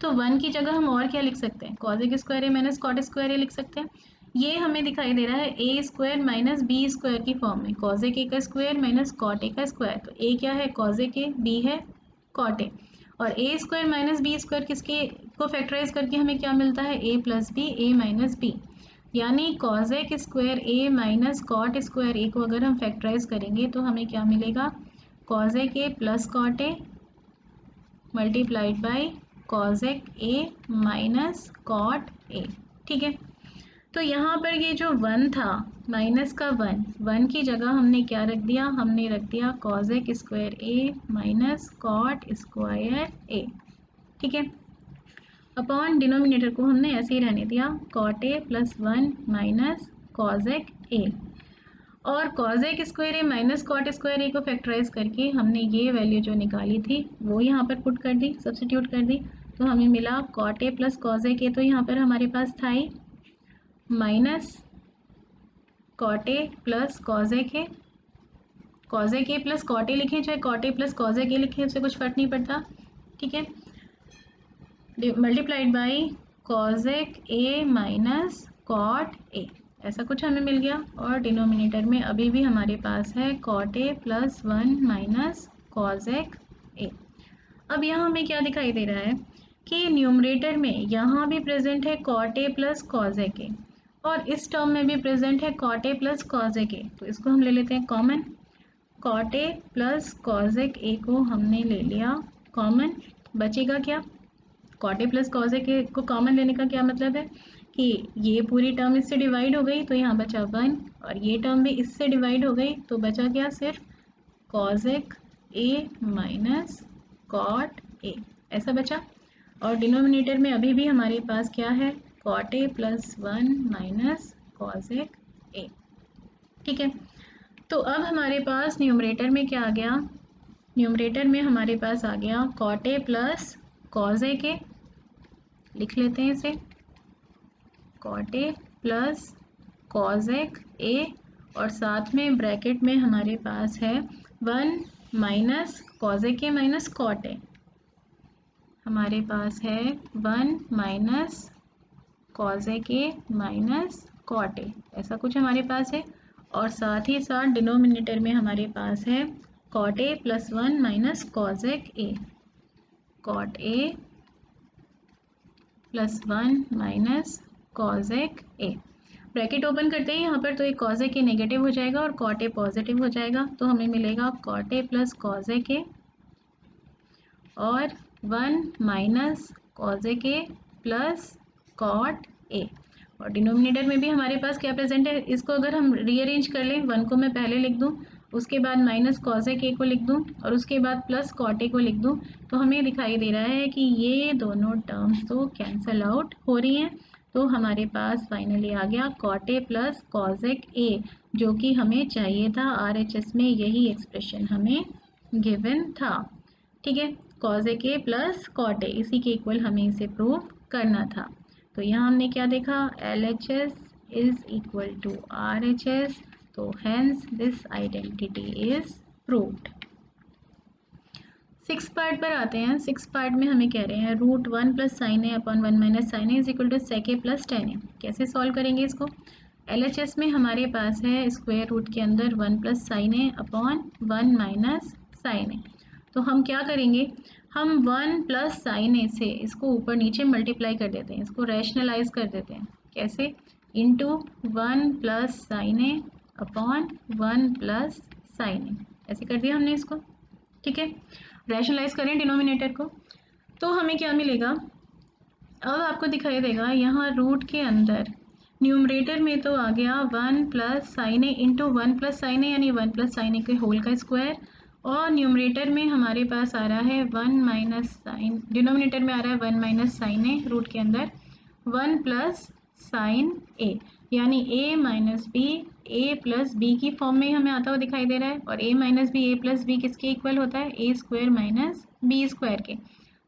[SPEAKER 1] तो 1 की जगह हम और क्या लिख सकते हैं, cos A square a minus cot square ए लिख सकते हैं। ये हमें दिखाई दे रहा है a square minus b square की फॉर्म में, कॉज ए का स्क्वायर माइनस कॉट ए का स्क्वायर। तो ए क्या है कॉज ए के, बी है कॉट ए, और ए स्क्वायर माइनस बी स्क्वायर किसके को फैक्टराइज करके हमें क्या मिलता है, ए प्लस बी, ए माइनस बी, यानी cause A square a minus cot square a को अगर हम फैक्टराइज करेंगे तो हमें क्या मिलेगा, कॉज ए के plus cot A multiplied by cosec A minus cot A. ठीक है, तो यहाँ पर ये जो 1 था माइनस का 1 की जगह हमने क्या रख दिया, हमने रख दिया कॉजेक square a minus cot square A. ठीक है, अपॉन डिनोमिनेटर को हमने ऐसे ही रहने दिया cot A plus 1 minus cosec A, और कॉजेक square a minus cot square a को फैक्टराइज करके हमने ये वैल्यू जो निकाली थी वो यहाँ पर पुट कर दी, सब्स्टिट्यूट कर दी, तो हमें मिला कॉट ए प्लस कॉजेक ए, तो यहाँ पर हमारे पास था ही minus cot A plus cosec A, cosec A plus cot A लिखें चाहे कॉट ए प्लस कॉजेक ए लिखें उससे कुछ फर्क नहीं पड़ता। ठीक है, multiplied by cosec A minus cot A, ऐसा कुछ हमें मिल गया, और डिनोमिनेटर में अभी भी हमारे पास है cot A plus 1 minus cosec ए। अब यहाँ हमें क्या दिखाई दे रहा है कि न्यूमरेटर में यहाँ भी प्रेजेंट है cot A plus cosec A और इस टर्म में भी प्रेजेंट है कॉट ए प्लस कॉजेक ए, तो इसको हम ले लेते हैं common, cot A plus cosec ए को हमने ले लिया कॉमन, बचेगा क्या, कॉट ए प्लस कॉजेक ए को कॉमन लेने का क्या मतलब है कि ये पूरी टर्म इससे डिवाइड हो गई तो यहाँ बचा 1, और ये टर्म भी इससे डिवाइड हो गई तो बचा क्या, सिर्फ कॉजेक ए माइनस कॉट ए, ऐसा बचा। और डिनोमिनेटर में अभी भी हमारे पास क्या है, cot A plus 1 minus cosec ए। ठीक है, तो अब हमारे पास न्यूमरेटर में क्या आ गया, न्यूमरेटर में हमारे पास आ गया कॉट ए प्लस कॉज ए के, लिख लेते हैं इसे, cot A plus cosec A, और साथ में ब्रैकेट में हमारे पास है 1 minus cosec A minus cot A, हमारे पास है 1 minus cosec A minus cot A, ऐसा कुछ हमारे पास है। और साथ ही साथ डिनोमिनेटर में हमारे पास है cot A plus 1 minus cosec A, cot A plus 1 minus cosec A. Bracket open करते हैं यहाँ पर, तो एक कॉजेक ए नेगेटिव हो जाएगा और कॉट ए पॉजिटिव हो जाएगा, तो हमें मिलेगा cot A plus cosec A और 1 minus cosec A plus cot A. और डिनोमिनेटर में भी हमारे पास क्या प्रेजेंट है, इसको अगर हम रीअरेंज कर लें, 1 को मैं पहले लिख दूं, उसके बाद माइनस कॉजेक ए को लिख दूं और उसके बाद प्लस कॉट ए को लिख दूं, तो हमें दिखाई दे रहा है कि ये दोनों टर्म्स तो कैंसल आउट हो रही हैं। तो हमारे पास फाइनली आ गया कॉट ए प्लस कॉजेक ए, जो कि हमें चाहिए था। RHS में यही एक्सप्रेशन हमें गिवन था। ठीक है, कॉजेक ए प्लस कॉट ए, इसी के इक्वल हमें इसे प्रूव करना था। तो यहाँ हमने क्या देखा, LHS is equal to RHS, तो hence this identity is proved. 6 part पर आते हैं। 6 पार्ट में हमें कह रहे हैं root 1 plus sine A upon 1 minus sine A is equal to sec A plus tan A. कैसे सॉल्व करेंगे इसको? LHS में हमारे पास है स्क्वायर रूट के अंदर 1 plus sine A upon 1 minus sine ए। तो हम क्या करेंगे, हम 1 प्लस साइन ए से इसको ऊपर नीचे मल्टीप्लाई कर देते हैं, इसको रैशनलाइज कर देते हैं। कैसे? Into 1 plus sine A upon 1 plus sine ए, ऐसे कर दिया हमने इसको। ठीक है, रैशनलाइज करें डिनोमिनेटर को, तो हमें क्या मिलेगा, अब आपको दिखाई देगा यहाँ रूट के अंदर न्यूमरेटर में तो आ गया 1 प्लस साइन ए इंटू 1 प्लस साइन ए, यानी 1 प्लस साइन ए के होल का स्क्वायर, और न्यूमरेटर में हमारे पास आ रहा है 1 माइनस साइन, डिनोमिनेटर में आ रहा है 1 माइनस साइन ए, रूट के अंदर 1 प्लस साइन ए, यानी a minus b a plus b की फॉर्म में हमें आता हुआ दिखाई दे रहा है। और a minus b a plus b किसके इक्वल होता है, a square minus b square के।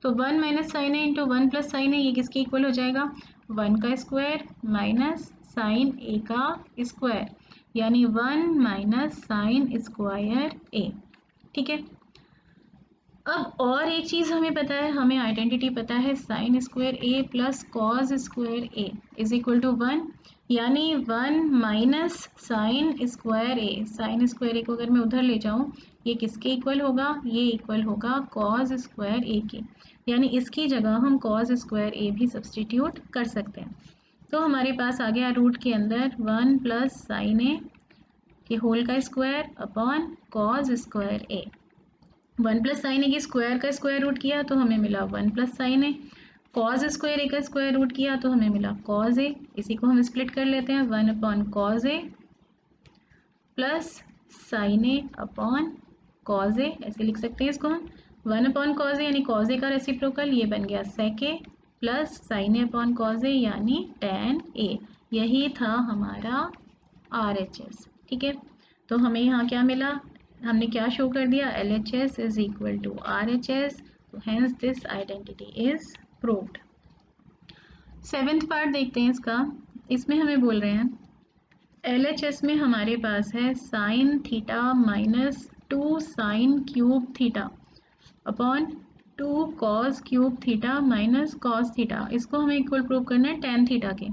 [SPEAKER 1] तो 1 माइनस साइन ए इंटू 1 प्लस साइन ए, ये किसके इक्वल हो जाएगा, 1 का स्क्वायर माइनस साइन ए का स्क्वायर, यानी 1 माइनस साइन स्क्वायर ए। ठीक है, अब और एक चीज़ हमें पता है, हमें आइडेंटिटी पता है, sine square A plus cos square A is equal to 1, यानी 1 minus sine square a. Sine square a को अगर मैं उधर ले जाऊं, ये किसके इक्वल होगा, ये इक्वल होगा कॉज स्क्वायर ए के, यानी इसकी जगह हम कॉज स्क्वायर ए भी सब्सटीट्यूट कर सकते हैं। तो हमारे पास आ गया रूट के अंदर 1 प्लस साइन ए के होल का स्क्वायर अपॉन कॉज स्क्वायर ए। 1 प्लस साइन ए के स्क्वायर का स्क्वायर रूट किया तो हमें मिला 1 plus sine A, cause square ए का स्क्वायर रूट किया तो हमें मिला कॉज ए। इसी को हम स्प्लिट कर लेते हैं, 1 upon cos A plus sine A upon cos ए, ऐसे लिख सकते हैं इसको हम। 1 अपॉन कॉज ए यानी कॉज ए का रेसिप्रोकल, ये बन गया सेक A, plus sine A upon cos A यानी टेन ए। यही था हमारा RHS। ठीक है, तो हमें यहाँ क्या मिला, हमने क्या शो कर दिया, LHS is equal to RHS, तो hence this identity is proved. 7th part देखते हैं इसका। इसमें हमें बोल रहे हैं LHS में हमारे पास है sine theta minus 2 sine cube theta upon 2 cos cube theta minus cos theta, इसको हमें इक्वल प्रूव करना है टेन थीटा के।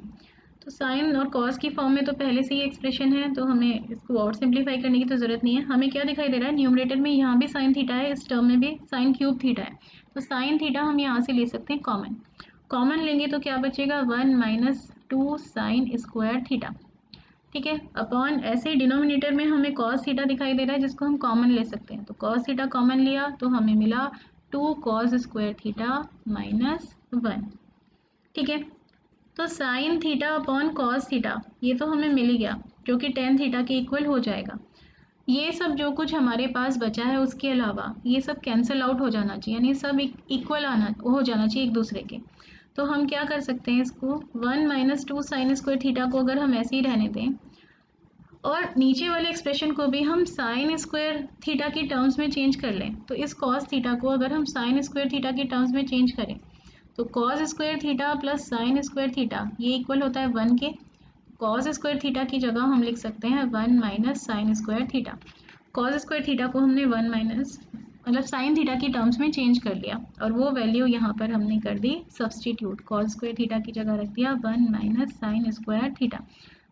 [SPEAKER 1] तो साइन और कॉस की फॉर्म में तो पहले से ही एक्सप्रेशन है, तो हमें इसको और सिंप्लीफाई करने की तो ज़रूरत नहीं है। हमें क्या दिखाई दे रहा है, न्यूमरेटर में यहाँ भी साइन थीटा है, इस टर्म में भी साइन क्यूब थीटा है, तो साइन थीटा हम यहाँ से ले सकते हैं कॉमन। कॉमन लेंगे तो क्या बचेगा, 1 माइनस 2 साइन स्क्वायर थीटा। ठीक है, अपॉन ऐसे डिनोमिनेटर में हमें कॉस थीटा दिखाई दे रहा है जिसको हम कॉमन ले सकते हैं, तो कॉस थीटा कॉमन लिया तो हमें मिला 2 कॉस स्क्वायर थीटा माइनस 1। ठीक है, तो sign theta upon cos theta ये तो हमें मिल ही गया, जो कि टेन थीटा के इक्वल हो जाएगा। ये सब जो कुछ हमारे पास बचा है उसके अलावा ये सब कैंसिल आउट हो जाना चाहिए, यानी सब इक्वल आना हो जाना चाहिए एक दूसरे के। तो हम क्या कर सकते हैं, इसको 1 माइनस 2 साइन स्क्वायर थीटा को अगर हम ऐसे ही रहने दें और नीचे वाले एक्सप्रेशन को भी हम साइन स्क्वायर थीटा की टर्म्स में चेंज कर लें, तो इस कॉस थीटा को अगर हम साइन स्क्वायर थीटा की टर्म्स में चेंज करें तो cos square theta plus sign square theta ये इक्वल होता है 1 के। कॉस स्क्वायर थीटा की जगह हम लिख सकते हैं 1 minus sine square theta. Cos square theta को हमने 1 माइनस मतलब साइन थीटा की टर्म्स में चेंज कर लिया और वो वैल्यू यहाँ पर हमने कर दी सब्सटीट्यूट। कॉस स्क्वायर थीटा की जगह रख दिया 1 माइनस साइन स्क्वायर थीटा।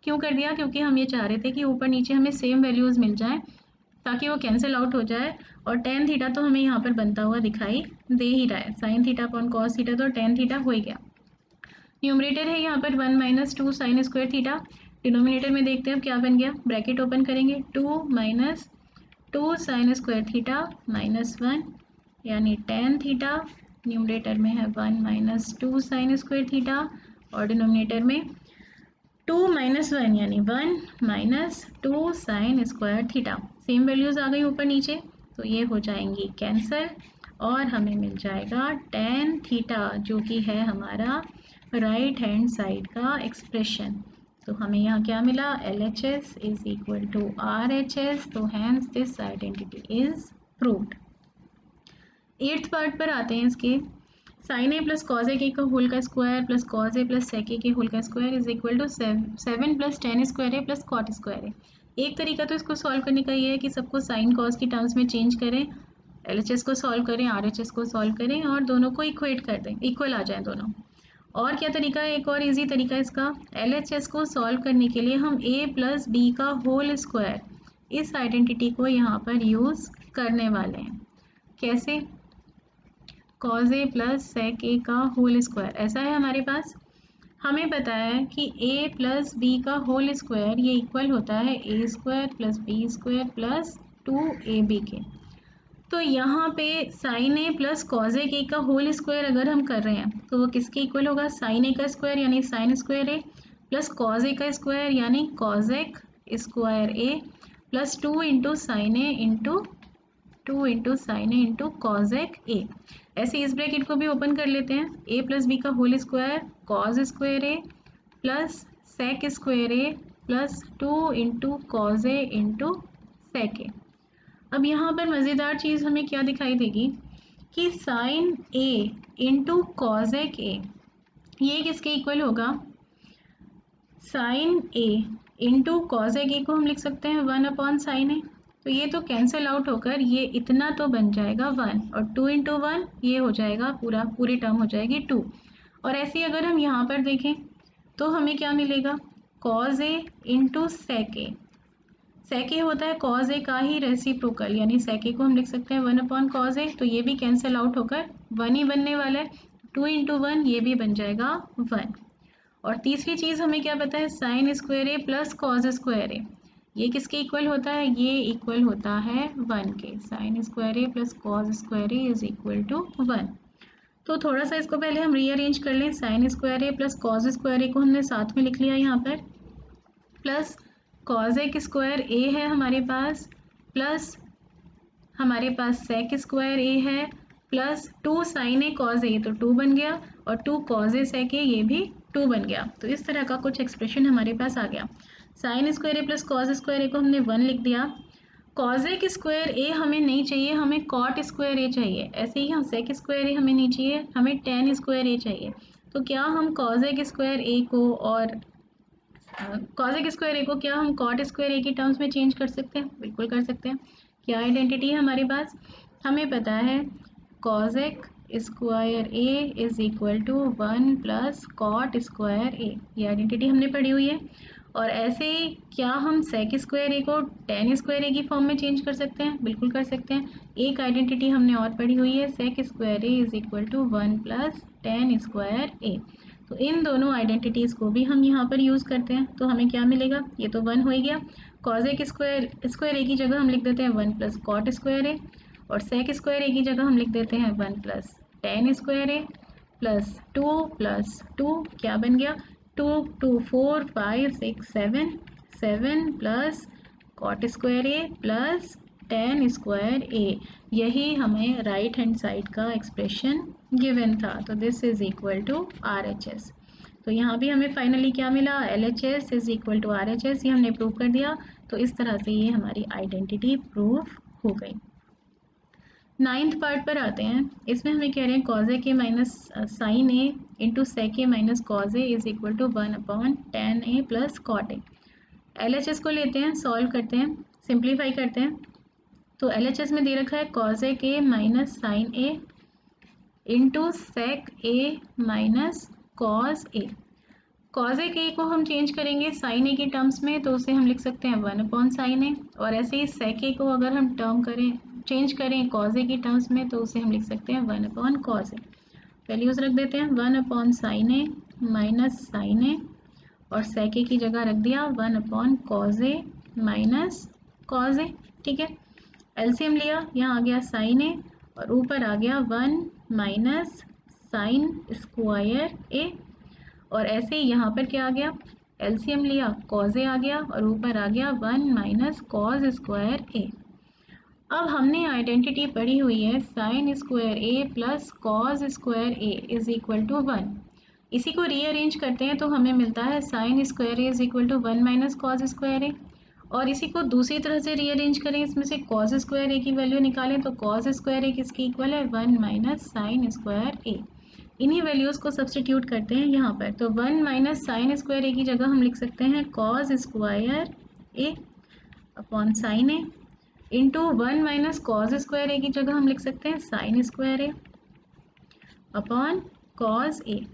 [SPEAKER 1] क्यों कर दिया? क्योंकि हम ये चाह रहे थे कि ऊपर नीचे हमें सेम वैल्यूज़ मिल जाए ताकि वो कैंसिल आउट हो जाए। और टेन थीटा तो हमें यहाँ पर बनता हुआ दिखाई दे ही रहा है, sine theta upon cos theta तो टेन थीटा हो ही गया। न्यूमरेटर है यहाँ पर 1 minus 2 sine square theta. Denominator में देखते हैं अब क्या बन गया, ब्रैकेट ओपन करेंगे 2 minus 2 sine square theta minus 1 यानी टेन थीटा। न्यूमरेटर में है 1 माइनस 2 साइन स्क्वायर थीटा और डिनोमिनेटर में 2 माइनस 1 यानी 1 minus 2 sine square theta. Same values आ गई ऊपर नीचे तो ये हो जाएंगी कैंसिल और हमें मिल जाएगा टेन थीटा जो कि है हमारा राइट हैंड साइड का एक्सप्रेशन। तो हमें यहाँ क्या मिला, LHS is equal to RHS। तो hence this identity is proved. 8th part पर आते हैं इसके। साइन ए प्लस कॉज ए का होल का square plus cos A plus sec A के होल का square is equal to 7 plus tan square A plus cot square A. एक तरीका तो इसको सॉल्व करने का ये है कि सबको साइन कॉज की टर्म्स में चेंज करें, LHS को सॉल्व करें, RHS को सॉल्व करें और दोनों को इक्वेट कर दें, इक्वल आ जाए दोनों। और क्या तरीका है, एक और इजी तरीका इसका, LHS को सॉल्व करने के लिए हम a प्लस बी का होल स्क्वायर इस आइडेंटिटी को यहाँ पर यूज़ करने वाले हैं। कैसे? कॉज ए प्लस सेक ए का होल स्क्वायर ऐसा है हमारे पास। हमें पता है कि a प्लस बी का होल स्क्वायर ये इक्वल होता है a square plus B square plus 2ab के। तो यहाँ पे साइन ए प्लस कॉज ए का होल स्क्वायर अगर हम कर रहे हैं तो वो किसके इक्वल होगा, साइन ए का स्क्वायर यानी साइन स्क्वायर ए प्लस कॉज ए का स्क्वायर यानी कॉजेक स्क्वायर ए प्लस 2 इंटू साइन ए इंटू 2 इंटू साइन ए इंटू कॉजेक ए। ऐसे इस ब्रैकेट को भी ओपन कर लेते हैं, a प्लस बी का होल स्क्वायर कॉज स्क्वायर ए प्लस सेक स्क्वायर ए प्लस 2 इंटू कॉज ए इंटू सेक ए। अब यहाँ पर मज़ेदार चीज़ हमें क्या दिखाई देगी कि साइन ए इंटू कॉजेक ए ये किसके इक्वल होगा, साइन ए इंटू कॉजेक ए को हम लिख सकते हैं 1 अपॉन साइन ए। तो ये तो कैंसिल आउट होकर ये इतना तो बन जाएगा 1 और 2 इंटू 1 ये हो जाएगा पूरी टर्म हो जाएगी 2। और ऐसे ही अगर हम यहाँ पर देखें तो हमें क्या मिलेगा, कॉज ए इंटू सेक ए। सेक ए होता है कॉज ए का ही रेसिप्रोकल यानी सेक ए को हम लिख सकते हैं 1 अपॉन कॉज ए। तो ये भी कैंसिल आउट होकर 1 ही बनने वाला है, 2 इंटू 1 ये भी बन जाएगा 1। और तीसरी चीज़ हमें क्या पता है, sine square A plus cos square A ये किसके इक्वल होता है, ये इक्वल होता है 1 के। Sine square A plus cos square A is equal to 1। तो थोड़ा सा इसको पहले हम रीअरेंज कर लें, sign square A plus cos square a को हमने साथ में लिख लिया यहाँ पर, प्लस कॉज एक स्क्वायर ए है हमारे पास, प्लस हमारे पास सेक स्क्वायर ए है, plus 2 sign A cos A तो 2 बन गया और 2 कॉज ए सेक ए ये भी 2 बन गया। तो इस तरह का कुछ एक्सप्रेशन हमारे पास आ गया। Sign square A plus cos square a को हमने 1 लिख दिया, कॉजेक स्क्वायर ए हमें नहीं चाहिए, हमें कॉट स्क्वायर ए चाहिए। ऐसे ही हम सेक स्क्वायर ए हमें नहीं चाहिए, हमें टेन स्क्वायर ए चाहिए। तो क्या हम कॉजेक स्क्वायर ए को और कॉजेक स्क्वायर ए को क्या हम कॉट स्क्वायर ए की टर्म्स में चेंज कर सकते हैं, बिल्कुल कर सकते हैं। क्या आइडेंटिटी है हमारे पास, हमें पता है cosec square A is equal to 1 plus cot square A, ये आइडेंटिटी हमने पढ़ी हुई है। और ऐसे ही क्या हम सेक स्क्वायर ए को टेन स्क्वायर ए की फॉर्म में चेंज कर सकते हैं, बिल्कुल कर सकते हैं। एक आइडेंटिटी हमने और पढ़ी हुई है, sec square A is equal to 1 plus tan square ए। तो इन दोनों आइडेंटिटीज़ को भी हम यहाँ पर यूज़ करते हैं तो हमें क्या मिलेगा, ये तो 1 हो ही गया। कॉजेक स्क्वायर ए की जगह हम लिख देते हैं 1 प्लस कॉट स्क्वायर ए और सेक स्क्वायर ए की जगह हम लिख देते हैं 1 प्लस टेन स्क्वायर ए प्लस 2 क्या बन गया, 2 2 4 5 6 7 plus cot square A plus tan square a. यही हमें राइट हैंड साइड का एक्सप्रेशन गिवन था। तो this is equal to RHS। तो यहाँ भी हमें फाइनली क्या मिला, LHS is equal to RHS, ये हमने प्रूव कर दिया। तो इस तरह से ये हमारी आइडेंटिटी प्रूव हो गई। 9th पार्ट पर आते हैं। इसमें हमें कह रहे हैं कॉज ए के minus sine A into sec a minus cos a is equal to 1/tan a plus cot a. LHS को लेते हैं, सॉल्व करते हैं, सिंप्लीफाई करते हैं। तो LHS में दे रखा है कॉज ए के minus sine A into sec a minus cos A. Cos ए के को हम चेंज करेंगे साइन ए की टर्म्स में, तो उसे हम लिख सकते हैं 1/sin ए, और ऐसे ही सेक ए को अगर हम टर्म करें चेंज करें कॉज ए की टर्म्स में, तो उसे हम लिख सकते हैं 1/cos ए। वैल्यूज़ रख देते हैं 1/sin ए माइनस साइन ए, और सेक ए की जगह रख दिया 1/cos ए माइनस कॉज ए। ठीक है, एलसीएम लिया, यहाँ आ गया साइन ए और ऊपर आ गया 1 माइनस साइन स्क्वायर ए, और ऐसे ही यहाँ पर क्या आ गया, एलसीएम लिया, कॉज ए आ गया और ऊपर आ गया 1 माइनस कॉज स्क्वायर ए। अब हमने आइडेंटिटी पढ़ी हुई है sine square A plus cos square A is equal to 1। इसी को रीअरेंज करते हैं तो हमें मिलता है sine square A is equal to 1 minus cos square A, और इसी को दूसरी तरह से रीअरेंज करें, इसमें से कॉज स्क्वायर ए की वैल्यू निकालें तो कॉज स्क्वायर ए किसकी इक्वल है 1 माइनस साइन स्क्वायर ए। इन्हीं वैल्यूज़ को सब्सटीट्यूट करते हैं यहाँ पर, तो 1 माइनस साइन स्क्वायर ए की जगह हम लिख सकते हैं cause square A upon sine A, into 1 minus cos square A की जगह हम लिख सकते हैं साइन स्क्वायर ए अपॉन कॉज ए।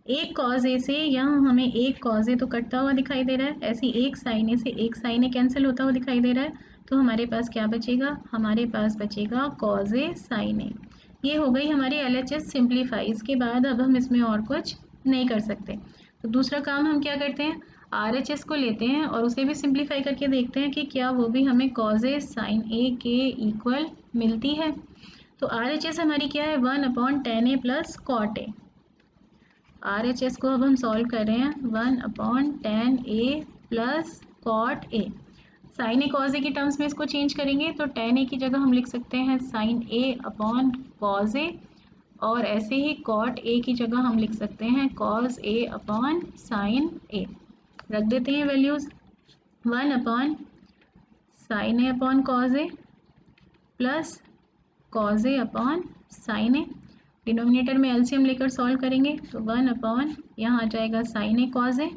[SPEAKER 1] एक कॉज ए से यहाँ हमें एक कॉज ए तो कटता हुआ दिखाई दे रहा है, ऐसी एक साइन ए से एक साइन ए कैंसिल होता हुआ दिखाई दे रहा है, तो हमारे पास क्या बचेगा, हमारे पास बचेगा कॉज ए साइन ए। ये हो गई हमारी LHS सिंप्लीफाई। इसके बाद अब हम इसमें और कुछ नहीं कर सकते, तो दूसरा काम हम क्या करते हैं, RHS को लेते हैं और उसे भी सिंप्लीफाई करके देखते हैं कि क्या वो भी हमें कॉज ए साइन ए के इक्वल मिलती है। तो RHS हमारी क्या है 1/tan a plus cot a. RHS को अब हम सॉल्व कर रहे हैं 1/tan a plus cot A. Sine A cos A की टर्म्स में इसको चेंज करेंगे तो tan a की जगह हम लिख सकते हैं साइन ए अपॉन कॉज ए, और ऐसे ही कॉट ए की जगह हम लिख सकते हैं कॉज ए अपॉन साइन ए। रख देते हैं values 1/sin A upon cos A plus cos A upon sine A. Denominator में एलसीएम लेकर सॉल्व करेंगे तो 1 यहाँ आ जाएगा साइन ए कॉज ए,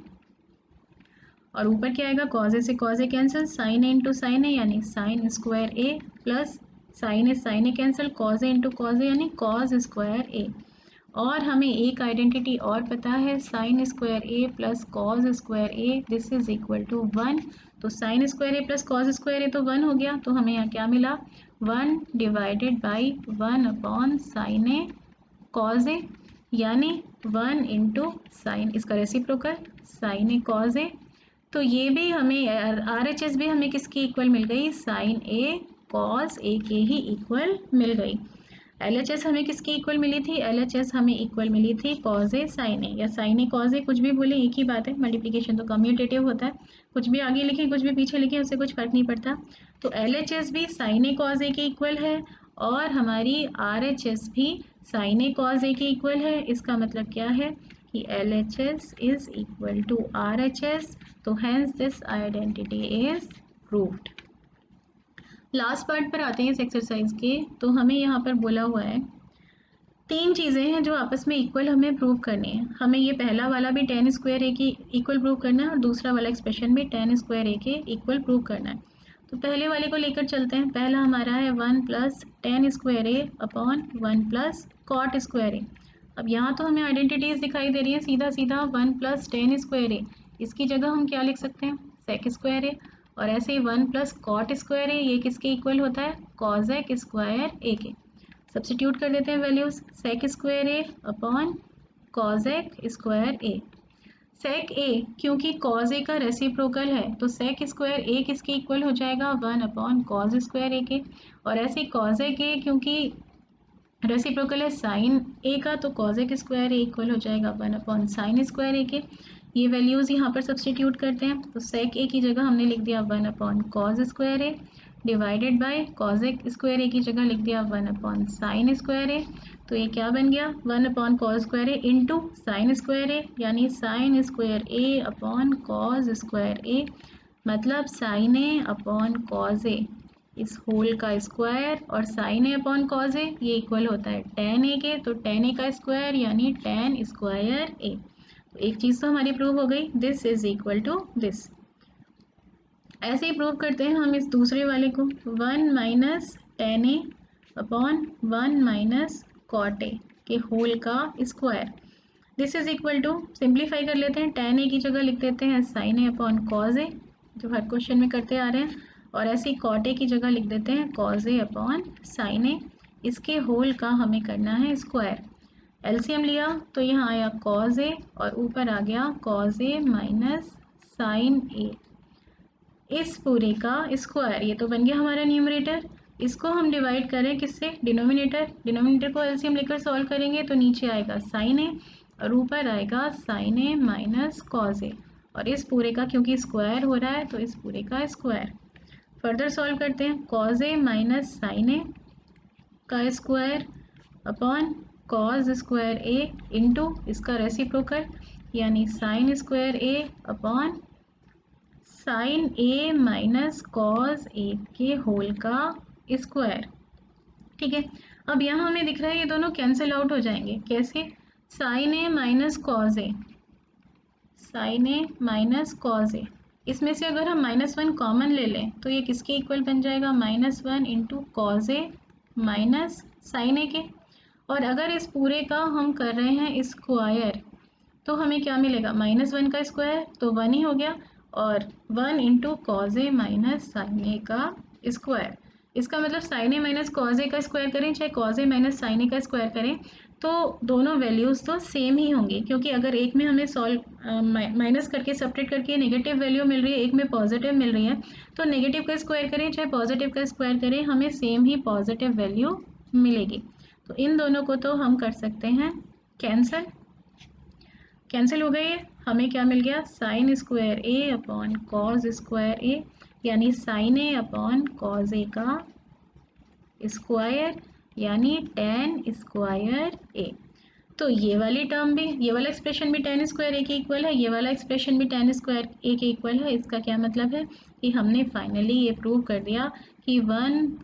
[SPEAKER 1] और ऊपर क्या आएगा कॉज ए से कॉज ए कैंसिल, साइन ए इंटू साइन ए यानी sine square A plus sine A cancel, cause A into cos A यानी कॉज स्क्वायर ए। और हमें एक आइडेंटिटी और पता है sine square A plus cos square a this is equal to 1। तो sine square ए plus cos square ए तो 1 हो गया, तो हमें यहाँ क्या मिला 1 divided by 1/sin A cos A, यानी 1 इंटू साइन, इसका reciprocal sine A cos A. तो ये भी हमें RHS भी हमें किसकी इक्वल मिल गई, साइन ए कॉज ए के ही इक्वल मिल गई। LHS हमें किसकी इक्वल मिली थी, LHS हमें इक्वल मिली थी कॉज ए साइन ए, या साइन ए कॉज ए, कुछ भी बोले एक ही बात है, मल्टीप्लिकेशन तो कम्यूटेटिव होता है, कुछ भी आगे लिखें कुछ भी पीछे लिखें उससे कुछ फर्क नहीं पड़ता। तो LHS भी साइन ए कॉज ए के इक्वल है और हमारी RHS भी साइन ए कॉज ए के इक्वल है। इसका मतलब क्या है कि LHS is equal to RHS, तो hence this identity is proved. Last part पर आते हैं इस एक्सरसाइज के। तो हमें यहाँ पर बोला हुआ है 3 चीज़ें हैं जो आपस में इक्वल हमें प्रूव करनी है। हमें ये पहला वाला भी tan स्क्वायर ए की इक्वल प्रूव करना है और दूसरा वाला एक्सप्रेशन भी tan स्क्वायर ए के इक्वल प्रूव करना है। तो पहले वाले को लेकर चलते हैं। पहला हमारा है 1 प्लस tan स्क्वायर ए अपॉन 1 प्लस कॉट स्क्वायर ए। अब यहाँ तो हमें आइडेंटिटीज़ दिखाई दे रही है, सीधा सीधा 1 प्लस tan स्क्वायर ए, इसकी जगह हम क्या लिख सकते हैं सेक स्क्वायर ए, और ऐसे ही 1 प्लस कॉट स्क्वायर ए, ये किसके इक्वल होता है कॉजेक स्क्वायर ए के। सब्स्टिट्यूट कर देते हैं वैल्यूज़, सेक स्क्वायर ए अपॉन कॉजेक स्क्वायर ए। सेक ए क्योंकि कॉज ए का रेसिप्रोकल है तो सेक स्क्वायर ए किसके इक्वल हो जाएगा 1/कॉज स्क्वायर ए के, और ऐसे कॉजेक ए क्योंकि रेसिप्रोकल है साइन ए का तो कॉजेक स्क्वायर ए इक्वल हो जाएगा 1/साइन स्क्वायर ए के। ये वैल्यूज़ यहाँ पर सब्स्टिट्यूट करते हैं तो सेक ए की जगह हमने लिख दिया 1/कॉज square A divided by cosec square A की जगह लिख दिया 1/साइन स्क्वायर ए। तो ये क्या बन गया 1/cos² इंटू sin² यानी sin²(a)/cos², मतलब sin(a)/cos(a), इस होल का स्क्वायर, और sin(a)/cos(a) ये इक्वल होता है tan(a) के, तो tan(a) का स्क्वायर यानी tan²a। तो एक चीज़ तो हमारी प्रूव हो गई, this is equal to this. ऐसे ही प्रूव करते हैं हम इस दूसरे वाले को, 1 - tan(a)/1 - cot(a) के होल का square. This is equal to, simplify कर लेते हैं, tan(a) की जगह लिख देते हैं sin(a)/cos(a), जो हर क्वेश्चन में करते आ रहे हैं, और ऐसे ही cot(a) की जगह लिख देते हैं cos(a)/sin(a). इसके होल का हमें करना है स्क्वायर। एलसीएम लिया तो यहाँ आया cos(a) और ऊपर आ गया cos(a) - sin(a), इस पूरे का स्क्वायर। ये तो बन गया हमारा न्यूमरेटर। इसको हम डिवाइड करें किससे, डिनोमिनेटर को एलसीएम लेकर सॉल्व करेंगे तो नीचे आएगा sin(a) और ऊपर आएगा sin(a) - cos(a), और इस पूरे का क्योंकि स्क्वायर हो रहा है तो इस पूरे का स्क्वायर। फर्दर सॉल्व करते हैं, cos(a) - sin(a) का स्क्वायर अपॉन cos²a इंटू इसका रेसिप्रोकल यानी sin²a/sin(a) - cos(a) के होल का स्क्वायर। ठीक है, अब यहाँ हमें दिख रहा है ये दोनों कैंसिल आउट हो जाएंगे। कैसे, sin(a) - cos(a), इसमें से अगर हम -1 कॉमन ले लें तो ये किसके इक्वल बन जाएगा, -1 इंटू cos(a) - sin(a) के। और अगर इस पूरे का हम कर रहे हैं स्क्वायर तो हमें क्या मिलेगा, -1 का स्क्वायर तो 1 ही हो गया, और 1 इंटू cos(a) - sin(a) का स्क्वायर। इसका मतलब sin(a) - cos(a) का स्क्वायर करें चाहे cos(a) - sin(a) का स्क्वायर करें तो दोनों वैल्यूज़ तो सेम ही होंगी, क्योंकि अगर एक में हमें माइनस करके सब्ट्रैक्ट करके नेगेटिव वैल्यू मिल रही है, एक में पॉजिटिव मिल रही है, तो नेगेटिव का स्क्वायर करें चाहे पॉजिटिव का स्क्वायर करें हमें सेम ही पॉजिटिव वैल्यू मिलेगी। तो इन दोनों को तो हम कर सकते हैं कैंसिल हो गई। हमें क्या मिल गया, sin²a/cos²a यानी sin(a)/cos(a) का स्क्वायर यानी tan²a। तो ये वाली टर्म भी, ये वाला एक्सप्रेशन भी tan²a के इक्वल है, ये वाला एक्सप्रेशन भी tan²a के इक्वल है। इसका क्या मतलब है कि हमने फाइनली ये प्रूव कर दिया कि 1 +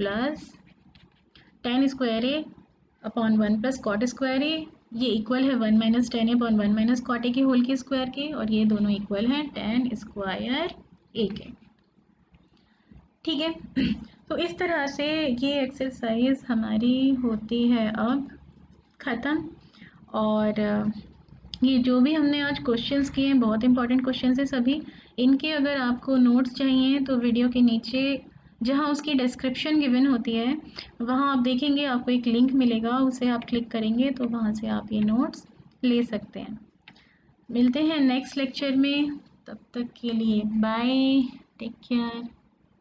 [SPEAKER 1] tan²a/1 + cot²a ये इक्वल है 1 - tan(a)/1 - cot(a) के होल के स्क्वायर के, और ये दोनों इक्वल हैं tan²a के। ठीक है, तो इस तरह से ये एक्सरसाइज हमारी होती है अब ख़त्म। और ये जो भी हमने आज क्वेश्चंस किए हैं बहुत इंपॉर्टेंट क्वेश्चंस हैं सभी। इनके अगर आपको नोट्स चाहिए तो वीडियो के नीचे जहाँ उसकी डिस्क्रिप्शन गिवन होती है वहाँ आप देखेंगे, आपको एक लिंक मिलेगा, उसे आप क्लिक करेंगे तो वहाँ से आप ये नोट्स ले सकते हैं। मिलते हैं नेक्स्ट लेक्चर में, तब तक के लिए बाय, टेक केयर।